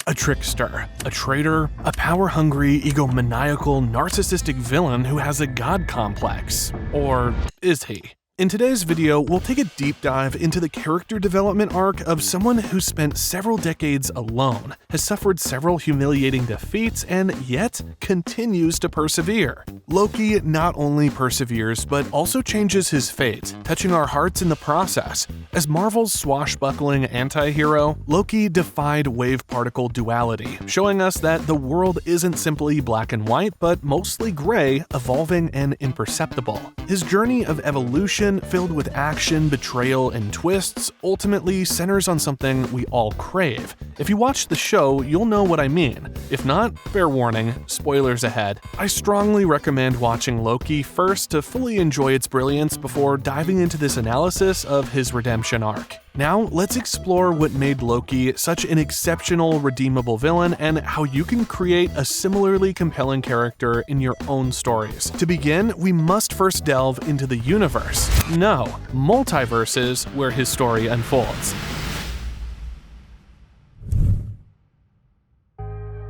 A trickster, a traitor, a power-hungry, egomaniacal, narcissistic villain who has a god complex. Or is he? In today's video, we'll take a deep dive into the character development arc of someone who spent several decades alone, has suffered several humiliating defeats, and yet continues to persevere. Loki not only perseveres, but also changes his fate, touching our hearts in the process. As Marvel's swashbuckling anti-hero, Loki defied wave-particle duality, showing us that the world isn't simply black and white, but mostly gray, evolving, and imperceptible. His journey of evolution, filled with action, betrayal, and twists, ultimately centers on something we all crave. If you watch the show, you'll know what I mean. If not, fair warning, spoilers ahead. I strongly recommend watching Loki first to fully enjoy its brilliance before diving into this analysis of his redemption arc. Now, let's explore what made Loki such an exceptional, redeemable villain and how you can create a similarly compelling character in your own stories. To begin, we must first delve into the universe. No, multiverses where his story unfolds.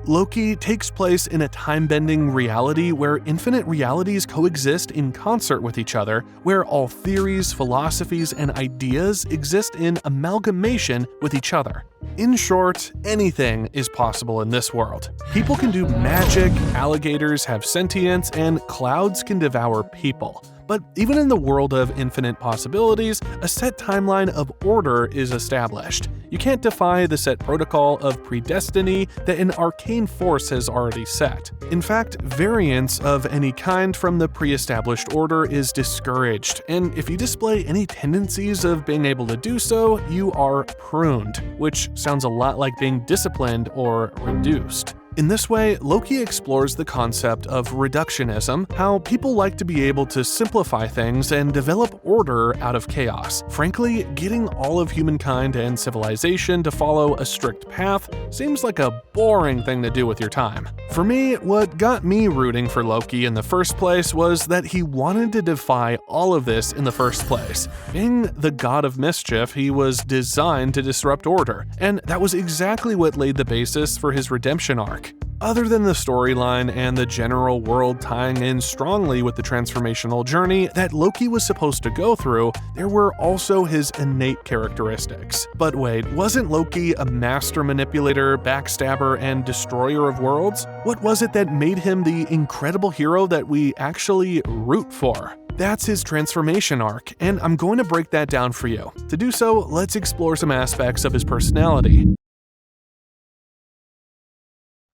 Loki takes place in a time-bending reality where infinite realities coexist in concert with each other, where all theories, philosophies, and ideas exist in amalgamation with each other. In short, anything is possible in this world. People can do magic, alligators have sentience, and clouds can devour people. But even in the world of infinite possibilities, a set timeline of order is established. You can't defy the set protocol of predestiny that an arcane force has already set. In fact, variance of any kind from the pre-established order is discouraged, and if you display any tendencies of being able to do so, you are pruned, which sounds a lot like being disciplined or reduced. In this way, Loki explores the concept of reductionism, how people like to be able to simplify things and develop order out of chaos. Frankly, getting all of humankind and civilization to follow a strict path seems like a boring thing to do with your time. For me, what got me rooting for Loki in the first place was that he wanted to defy all of this in the first place. Being the god of mischief, he was designed to disrupt order, and that was exactly what laid the basis for his redemption arc. Other than the storyline and the general world tying in strongly with the transformational journey that Loki was supposed to go through, there were also his innate characteristics. But wait, wasn't Loki a master manipulator, backstabber, and destroyer of worlds? What was it that made him the incredible hero that we actually root for? That's his transformation arc, and I'm going to break that down for you. To do so, let's explore some aspects of his personality.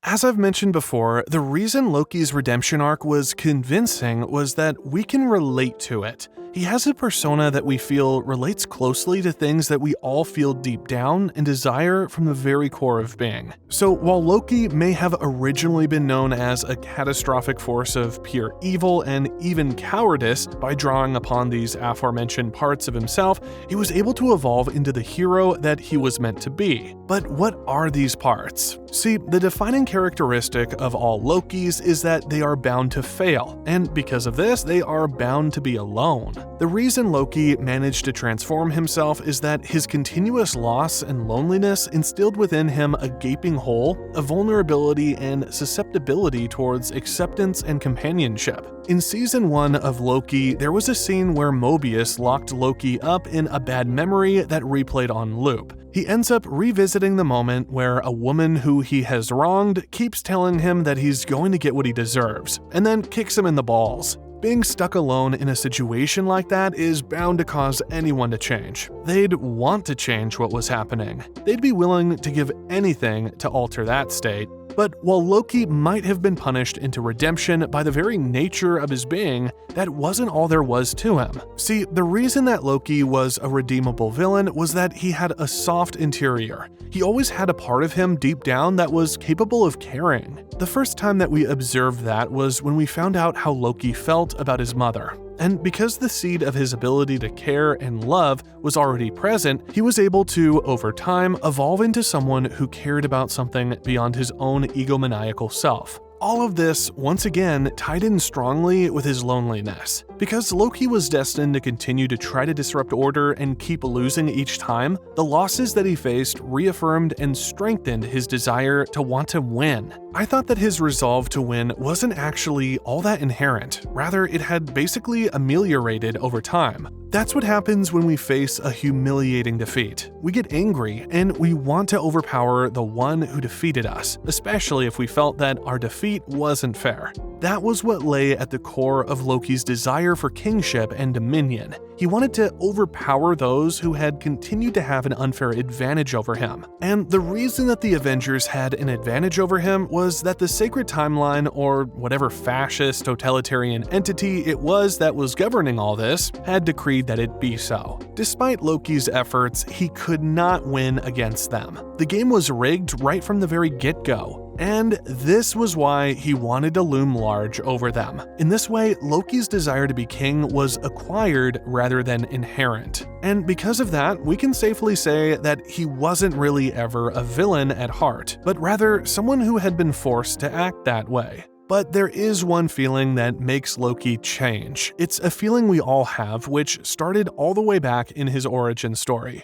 As I've mentioned before, the reason Loki's redemption arc was convincing was that we can relate to it. He has a persona that we feel relates closely to things that we all feel deep down and desire from the very core of being. So while Loki may have originally been known as a catastrophic force of pure evil and even cowardice by drawing upon these aforementioned parts of himself, he was able to evolve into the hero that he was meant to be. But what are these parts? See, the defining characteristic of all Lokis is that they are bound to fail, and because of this, they are bound to be alone. The reason Loki managed to transform himself is that his continuous loss and loneliness instilled within him a gaping hole, a vulnerability and susceptibility towards acceptance and companionship. In season 1 of Loki, there was a scene where Mobius locked Loki up in a bad memory that replayed on loop. He ends up revisiting the moment where a woman who he has wronged keeps telling him that he's going to get what he deserves, and then kicks him in the balls. Being stuck alone in a situation like that is bound to cause anyone to change. They'd want to change what was happening. They'd be willing to give anything to alter that state. But while Loki might have been punished into redemption by the very nature of his being, that wasn't all there was to him. See, the reason that Loki was a redeemable villain was that he had a soft interior. He always had a part of him deep down that was capable of caring. The first time that we observed that was when we found out how Loki felt about his mother. And because the seed of his ability to care and love was already present, he was able to, over time, evolve into someone who cared about something beyond his own egomaniacal self. All of this, once again, tied in strongly with his loneliness. Because Loki was destined to continue to try to disrupt order and keep losing each time, the losses that he faced reaffirmed and strengthened his desire to want to win. I thought that his resolve to win wasn't actually all that inherent, rather it had basically ameliorated over time. That's what happens when we face a humiliating defeat. We get angry, and we want to overpower the one who defeated us, especially if we felt that our defeat wasn't fair. That was what lay at the core of Loki's desire for kingship and dominion. He wanted to overpower those who had continued to have an unfair advantage over him. And the reason that the Avengers had an advantage over him was that the Sacred Timeline, or whatever fascist totalitarian entity it was that was governing all this, had decreed that it be so. Despite Loki's efforts, he could not win against them. The game was rigged right from the very get-go. And this was why he wanted to loom large over them. In this way, Loki's desire to be king was acquired rather than inherent. And because of that, we can safely say that he wasn't really ever a villain at heart, but rather someone who had been forced to act that way. But there is one feeling that makes Loki change. It's a feeling we all have, which started all the way back in his origin story.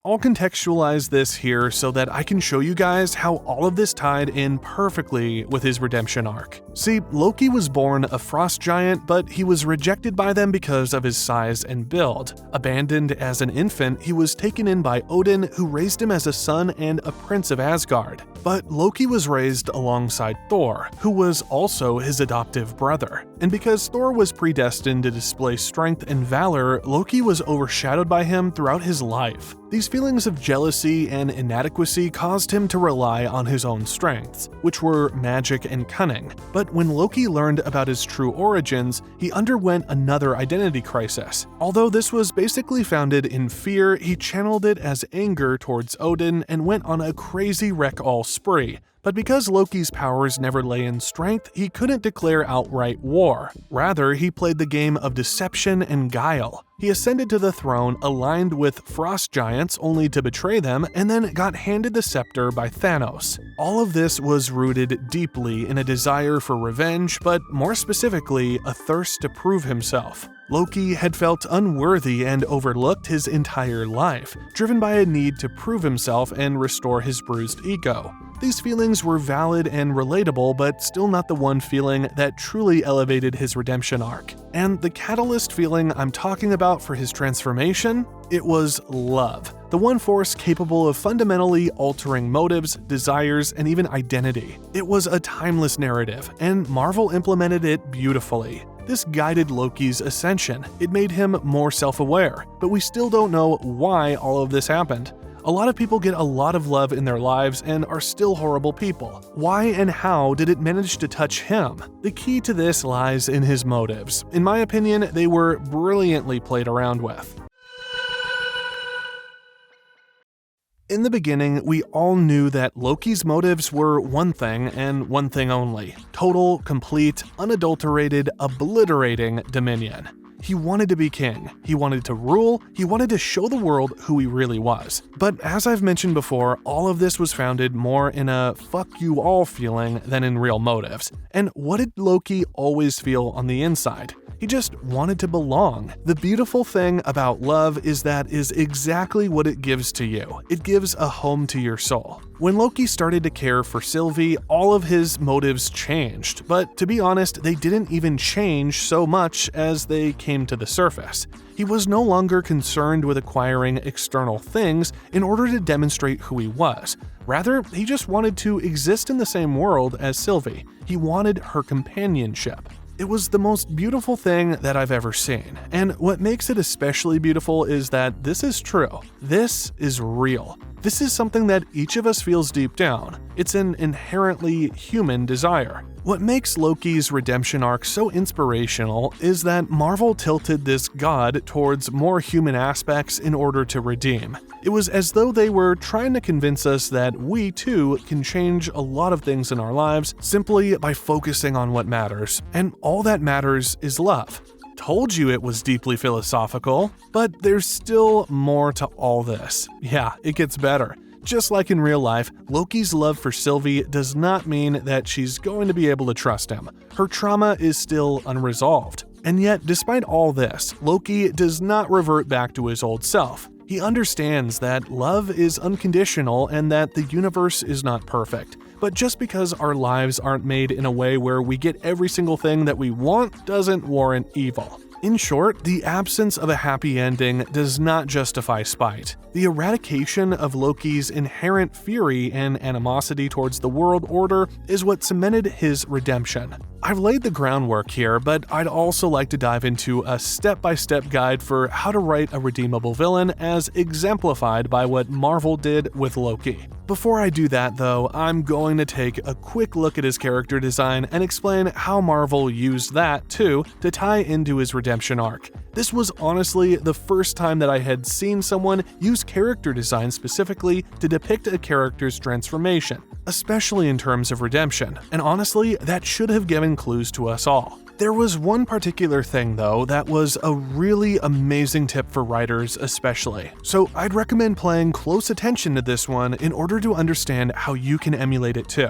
I'll contextualize this here so that I can show you guys how all of this tied in perfectly with his redemption arc. See, Loki was born a frost giant, but he was rejected by them because of his size and build. Abandoned as an infant, he was taken in by Odin, who raised him as a son and a prince of Asgard. But Loki was raised alongside Thor, who was also his adoptive brother. And because Thor was predestined to display strength and valor, Loki was overshadowed by him throughout his life. These feelings of jealousy and inadequacy caused him to rely on his own strengths, which were magic and cunning. But when Loki learned about his true origins, he underwent another identity crisis. Although this was basically founded in fear, he channeled it as anger towards Odin and went on a crazy wreck-all spree. But because Loki's powers never lay in strength, he couldn't declare outright war. Rather, he played the game of deception and guile. He ascended to the throne aligned with frost giants only to betray them, and then got handed the scepter by Thanos. All of this was rooted deeply in a desire for revenge, but more specifically, a thirst to prove himself. Loki had felt unworthy and overlooked his entire life, driven by a need to prove himself and restore his bruised ego. These feelings were valid and relatable, but still not the one feeling that truly elevated his redemption arc. And the catalyst feeling I'm talking about for his transformation? It was love. The one force capable of fundamentally altering motives, desires, and even identity. It was a timeless narrative, and Marvel implemented it beautifully. This guided Loki's ascension. It made him more self-aware, but we still don't know why all of this happened. A lot of people get a lot of love in their lives and are still horrible people. Why and how did it manage to touch him? The key to this lies in his motives. In my opinion, they were brilliantly played around with. In the beginning, we all knew that Loki's motives were one thing and one thing only: total, complete, unadulterated, obliterating dominion. He wanted to be king, he wanted to rule, he wanted to show the world who he really was. But as I've mentioned before, all of this was founded more in a fuck you all feeling than in real motives. And what did Loki always feel on the inside? He just wanted to belong. The beautiful thing about love is that is exactly what it gives to you. It gives a home to your soul. When Loki started to care for Sylvie, all of his motives changed, but to be honest, they didn't even change so much as they came to the surface. He was no longer concerned with acquiring external things in order to demonstrate who he was. Rather, he just wanted to exist in the same world as Sylvie. He wanted her companionship. It was the most beautiful thing that I've ever seen, and what makes it especially beautiful is that this is true. This is real. This is something that each of us feels deep down. It's an inherently human desire. What makes Loki's redemption arc so inspirational is that Marvel tilted this god towards more human aspects in order to redeem. It was as though they were trying to convince us that we too can change a lot of things in our lives simply by focusing on what matters, and all that matters is love. Told you it was deeply philosophical, but there's still more to all this. Yeah, it gets better. Just like in real life, Loki's love for Sylvie does not mean that she's going to be able to trust him. Her trauma is still unresolved. And yet, despite all this, Loki does not revert back to his old self. He understands that love is unconditional and that the universe is not perfect. But just because our lives aren't made in a way where we get every single thing that we want doesn't warrant evil. In short, the absence of a happy ending does not justify spite. The eradication of Loki's inherent fury and animosity towards the world order is what cemented his redemption. I've laid the groundwork here, but I'd also like to dive into a step-by-step guide for how to write a redeemable villain as exemplified by what Marvel did with Loki. Before I do that though, I'm going to take a quick look at his character design and explain how Marvel used that too to tie into his redemption arc. This was honestly the first time that I had seen someone use character design specifically to depict a character's transformation, especially in terms of redemption, and honestly, that should have given clues to us all. There was one particular thing though that was a really amazing tip for writers especially, so I'd recommend paying close attention to this one in order to understand how you can emulate it too.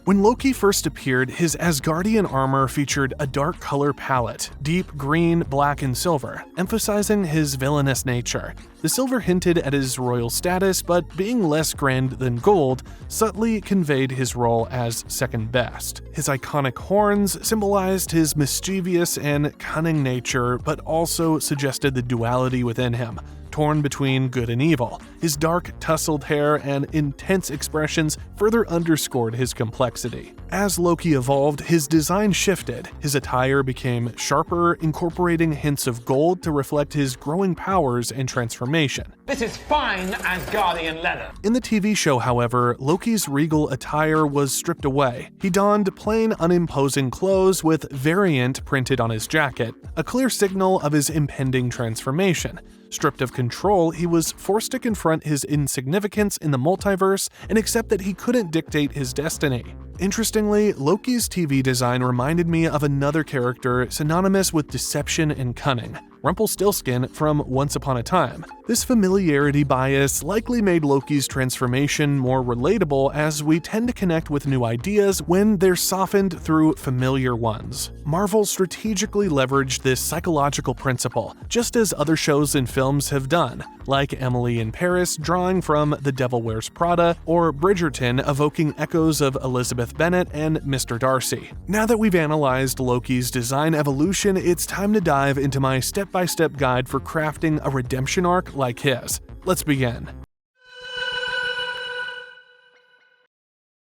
When Loki first appeared, his Asgardian armor featured a dark color palette, deep green, black, and silver, emphasizing his villainous nature. The silver hinted at his royal status, but being less grand than gold, subtly conveyed his role as second best. His iconic horns symbolized his mischievous and cunning nature, but also suggested the duality within him, torn between good and evil. His dark, tousled hair and intense expressions further underscored his complexity. As Loki evolved, his design shifted. His attire became sharper, incorporating hints of gold to reflect his growing powers and transformation. This is fine Asgardian leather. In the TV show, however, Loki's regal attire was stripped away. He donned plain, unimposing clothes with variant printed on his jacket, a clear signal of his impending transformation. Stripped of control, he was forced to confront his insignificance in the multiverse and accept that he couldn't dictate his destiny. Interestingly, Loki's TV design reminded me of another character synonymous with deception and cunning, Rumpelstiltskin from Once Upon a Time. This familiarity bias likely made Loki's transformation more relatable, as we tend to connect with new ideas when they're softened through familiar ones. Marvel strategically leveraged this psychological principle, just as other shows and films have done, like Emily in Paris drawing from The Devil Wears Prada, or Bridgerton evoking echoes of Elizabeth Bennet and Mr. Darcy. Now that we've analyzed Loki's design evolution, it's time to dive into my step-by-step guide for crafting a redemption arc like his. Let's begin.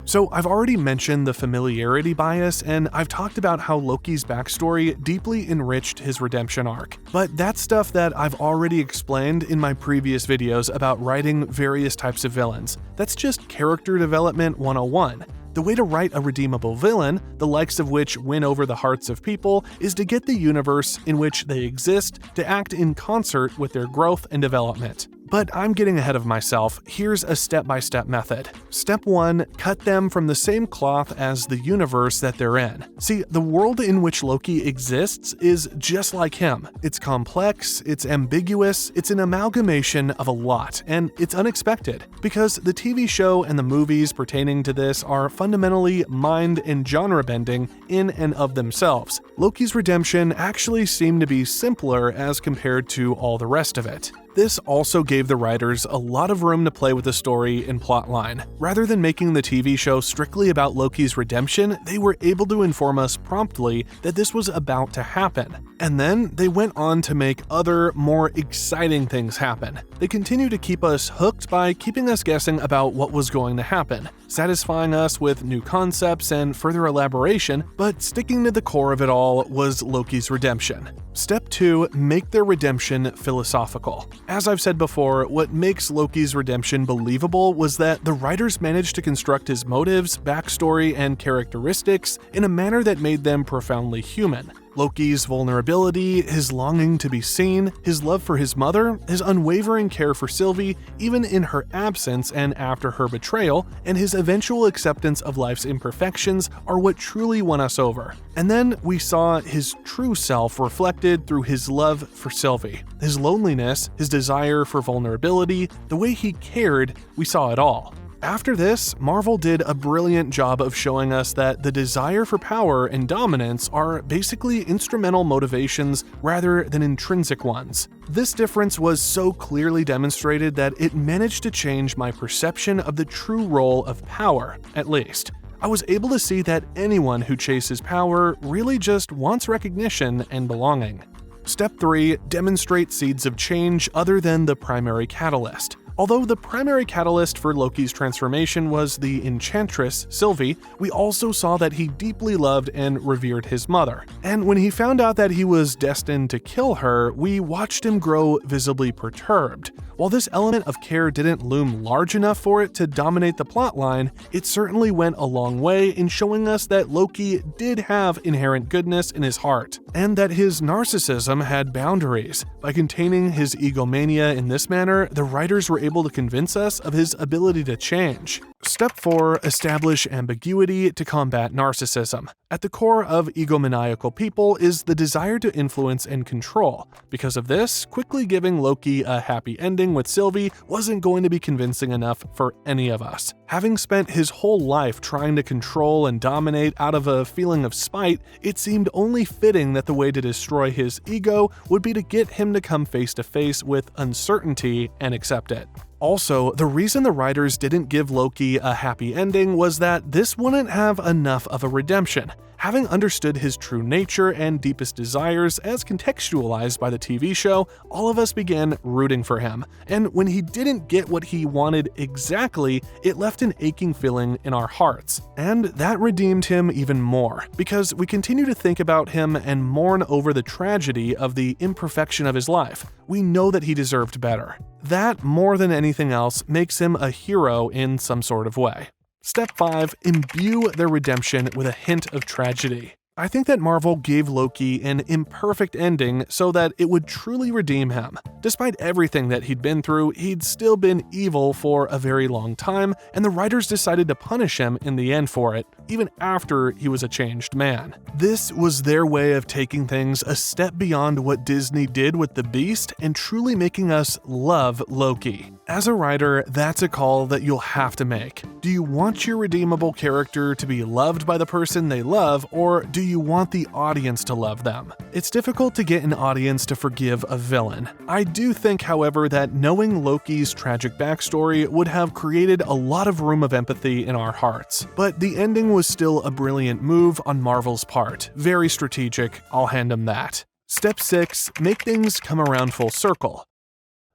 So I've already mentioned the familiarity bias, and I've talked about how Loki's backstory deeply enriched his redemption arc. But that's stuff that I've already explained in my previous videos about writing various types of villains. That's just character development 101. The way to write a redeemable villain, the likes of which win over the hearts of people, is to get the universe in which they exist to act in concert with their growth and development. But I'm getting ahead of myself. Here's a step-by-step method. Step 1. Cut them from the same cloth as the universe that they're in. See, the world in which Loki exists is just like him. It's complex, it's ambiguous, it's an amalgamation of a lot, and it's unexpected, because the TV show and the movies pertaining to this are fundamentally mind and genre-bending in and of themselves. Loki's redemption actually seemed to be simpler as compared to all the rest of it. This also gave the writers a lot of room to play with the story and plotline. Rather than making the TV show strictly about Loki's redemption, they were able to inform us promptly that this was about to happen. And then they went on to make other, more exciting things happen. They continue to keep us hooked by keeping us guessing about what was going to happen, satisfying us with new concepts and further elaboration, but sticking to the core of it all was Loki's redemption. Step 2. Make their redemption philosophical. As I've said before, what makes Loki's redemption believable was that the writers managed to construct his motives, backstory, and characteristics in a manner that made them profoundly human. Loki's vulnerability, his longing to be seen, his love for his mother, his unwavering care for Sylvie, even in her absence and after her betrayal, and his eventual acceptance of life's imperfections are what truly won us over. And then we saw his true self reflected through his love for Sylvie. His loneliness, his desire for vulnerability, the way he cared, we saw it all. After this, Marvel did a brilliant job of showing us that the desire for power and dominance are basically instrumental motivations rather than intrinsic ones. This difference was so clearly demonstrated that it managed to change my perception of the true role of power, at least. I was able to see that anyone who chases power really just wants recognition and belonging. Step 3. Demonstrate seeds of change other than the primary catalyst. Although the primary catalyst for Loki's transformation was the enchantress, Sylvie, we also saw that he deeply loved and revered his mother. And when he found out that he was destined to kill her, we watched him grow visibly perturbed. While this element of care didn't loom large enough for it to dominate the plotline, it certainly went a long way in showing us that Loki did have inherent goodness in his heart, and that his narcissism had boundaries. By containing his egomania in this manner, the writers were able to convince us of his ability to change. Step 4. Establish ambiguity to combat narcissism. At the core of egomaniacal people is the desire to influence and control. Because of this, quickly giving Loki a happy ending with Sylvie wasn't going to be convincing enough for any of us. Having spent his whole life trying to control and dominate out of a feeling of spite, it seemed only fitting that the way to destroy his ego would be to get him to come face to face with uncertainty and accept it. Also, the reason the writers didn't give Loki a happy ending was that this wouldn't have enough of a redemption. Having understood his true nature and deepest desires as contextualized by the TV show, all of us began rooting for him. And when he didn't get what he wanted exactly, it left an aching feeling in our hearts. And that redeemed him even more, because we continue to think about him and mourn over the tragedy of the imperfection of his life. We know that he deserved better. That, more than anything else, makes him a hero in some sort of way. Step 5. Imbue their redemption with a hint of tragedy. I think that Marvel gave Loki an imperfect ending so that it would truly redeem him. Despite everything that he'd been through, he'd still been evil for a very long time, and the writers decided to punish him in the end for it, even after he was a changed man. This was their way of taking things a step beyond what Disney did with the Beast and truly making us love Loki. As a writer, that's a call that you'll have to make. Do you want your redeemable character to be loved by the person they love, or do you want the audience to love them? It's difficult to get an audience to forgive a villain. I do think, however, that knowing Loki's tragic backstory would have created a lot of room of empathy in our hearts. But the ending was still a brilliant move on Marvel's part. Very strategic, I'll hand them that. Step 6. Make things come around full circle.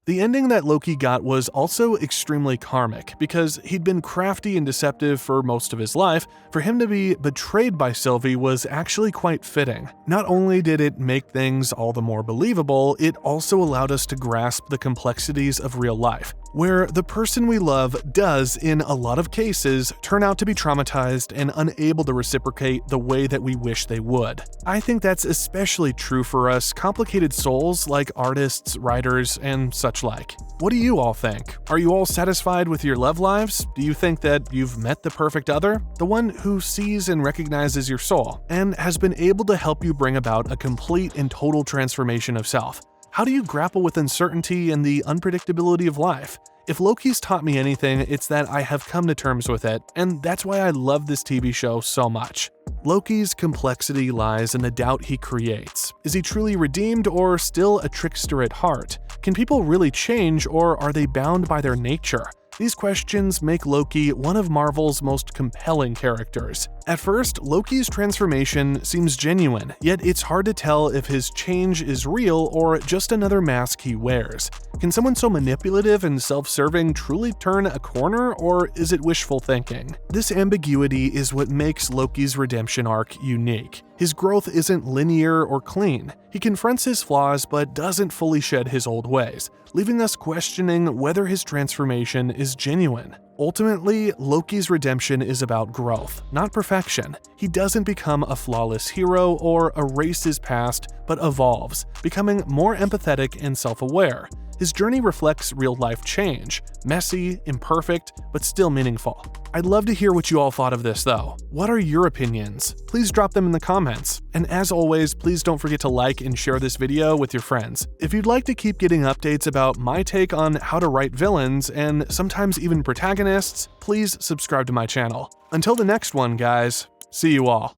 The ending that Loki got was also extremely karmic, because he'd been crafty and deceptive for most of his life. For him to be betrayed by Sylvie was actually quite fitting. Not only did it make things all the more believable, it also allowed us to grasp the complexities of real life, where the person we love does, in a lot of cases, turn out to be traumatized and unable to reciprocate the way that we wish they would. I think that's especially true for us complicated souls like artists, writers, and such like. What do you all think? Are you all satisfied with your love lives? Do you think that you've met the perfect other? The one who sees and recognizes your soul, and has been able to help you bring about a complete and total transformation of self? How do you grapple with uncertainty and the unpredictability of life? If Loki's taught me anything, it's that I have come to terms with it, and that's why I love this TV show so much. Loki's complexity lies in the doubt he creates. Is he truly redeemed, or still a trickster at heart? Can people really change, or are they bound by their nature? These questions make Loki one of Marvel's most compelling characters. At first, Loki's transformation seems genuine, yet it's hard to tell if his change is real or just another mask he wears. Can someone so manipulative and self-serving truly turn a corner, or is it wishful thinking? This ambiguity is what makes Loki's redemption arc unique. His growth isn't linear or clean. He confronts his flaws but doesn't fully shed his old ways, leaving us questioning whether his transformation is genuine. Ultimately, Loki's redemption is about growth, not perfection. He doesn't become a flawless hero or erase his past, but evolves, becoming more empathetic and self-aware. His journey reflects real-life change, messy, imperfect, but still meaningful. I'd love to hear what you all thought of this though. What are your opinions? Please drop them in the comments. And as always, please don't forget to like and share this video with your friends. If you'd like to keep getting updates about my take on how to write villains and sometimes even protagonists, please subscribe to my channel. Until the next one, guys, see you all.